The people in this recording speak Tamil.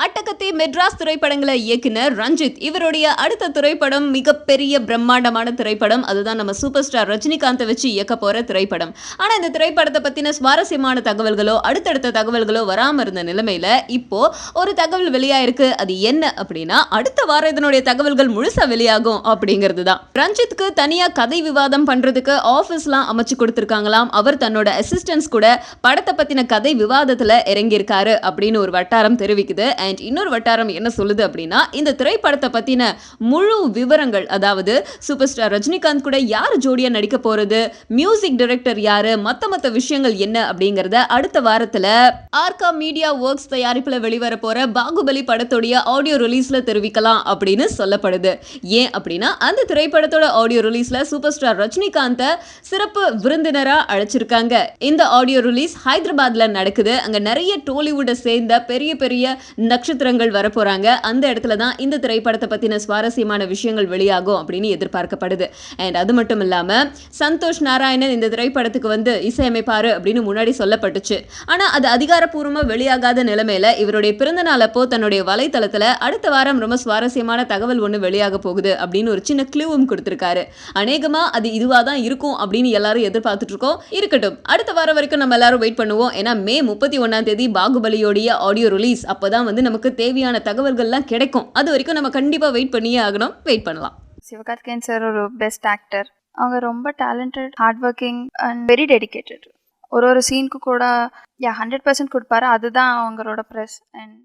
அட்டகத்தி மெட்ராஸ் திரைப்படங்களை இயக்குனர் ரஞ்சித். இவருடைய அடுத்த திரைப்படம் மிகப்பெரிய பிரம்மாண்டமான திரைப்படம். அதுதான் நம்ம சூப்பர் ஸ்டார் ரஜினிகாந்தை வச்சு இயக்க போற திரைப்படம். ஆனா இந்த திரைப்படத்தை பத்தின சுவாரஸ்யமான தகவல்களோ அடுத்தடுத்த தகவல்களோ வராம இருந்த நிலைமையில இப்போ ஒரு தகவல் வெளியாயிருக்கு. அது என்ன அப்படின்னா, அடுத்த வாரம் இதனுடைய தகவல்கள் முழுசா வெளியாகும் அப்படிங்கிறது தான். ரஞ்சித்துக்கு தனியா கதை விவாதம் பண்றதுக்கு ஆபீஸ்லாம் அமைச்சு கொடுத்திருக்காங்களாம். அவர் தன்னோட அசிஸ்டன்ஸ் கூட படத்தை பத்தின கதை விவாதத்துல இறங்கியிருக்காரு அப்படின்னு ஒரு வட்டாரம் தெரிவிக்குது. அண்ட் இன்னொரு வட்டாரம் என்ன சொல்லுது அப்படின்னா, இந்த திரைப்படத்தை பத்தின முழு விவரங்கள், அதாவது சூப்பர் ஸ்டார் ரஜினிகாந்த் கூட யார் ஜோடியா நடிக்க போறது, மியூசிக் டைரக்டர் யாரு, மத்த விஷயங்கள் என்ன அப்படிங்கறத அடுத்த வாரத்துல ஆர்கா மீடியா ஒர்க்ஸ் தயாரிப்புல வெளிவர போற பாகுபலி படத்துடைய ஆடியோ ரிலீஸ்ல தெரிவிக்கலாம் அப்படின்னு சொல்லப்படுது. ஏன் அப்படின்னா, அந்த திரைப்படத்தோட ஆடியோ ரிலீஸ்ல சூப்பர் ஸ்டார் ரஜினிகாந்த் சிறப்பு விருந்தினரா அழைச்சிருக்காங்க. இந்த ஆடியோ ரிலீஸ் ஹைதராபாத்ல நடக்குது. அங்க நிறைய டோலிவுட்டை சேர்ந்த பெரிய நட்சத்திரங்கள் வரப்போறாங்க. அந்த இடத்துல தான் இந்த திரைப்படத்தை பத்தின சுவாரஸ்யமான விஷயங்கள் வெளியாகும் அப்படின்னு எதிர்பார்க்கப்படுது. அண்ட் அது மட்டும் இல்லாம சந்தோஷ் நாராயணன் இந்த திரைப்படத்துக்கு வந்து இசையமைப்பாரு அப்படின்னு முன்னாடி சொல்லப்பட்டுச்சு. ஆனா அது அதிகாரப்பூர்வமா வெளியாகாத நிலைமையில இவருடைய பிறந்த நாள் அப்போ தன்னுடைய வலைத்தளத்துல அடுத்த வாரம் ரொம்ப சுவாரஸ்யமான தகவல் ஒண்ணு வெளியாக போகுது அப்படின்னு ஒரு சின்ன க்ளூவும் கொடுத்திருக்காரு. அநேகமா அது இதுவா தான் இருக்கும் அப்படின்னு எல்லாரும் எதிர்பார்த்துட்டு இருக்கோம். இருக்கட்டும், அடுத்த வாரம் வரைக்கும் நம்ம எல்லாரும் வெயிட் பண்ணுவோம். ஏன்னா மே 31 பாகுபலியோடைய ஆடியோ ரிலீஸ். அப்பதான் வந்து நமக்கு தேவையான தகவல்கள்லாம் கிடைக்கும். அது வரைக்கும் நம்ம கண்டிப்பா வெயிட் பண்ணியே ஆகணும். வெயிட் பண்ணலாம். சிவகார்த்திகேயன் சார் ஒரு பெஸ்ட் ஆக்டர். அவங்க ரொம்ப talented, hard working and very dedicated. ஒரு சீனுக்கு கூட 100% கொடுப்பாரு. அதுதான் அவங்களோட ப்ரெஸ். அண்ட்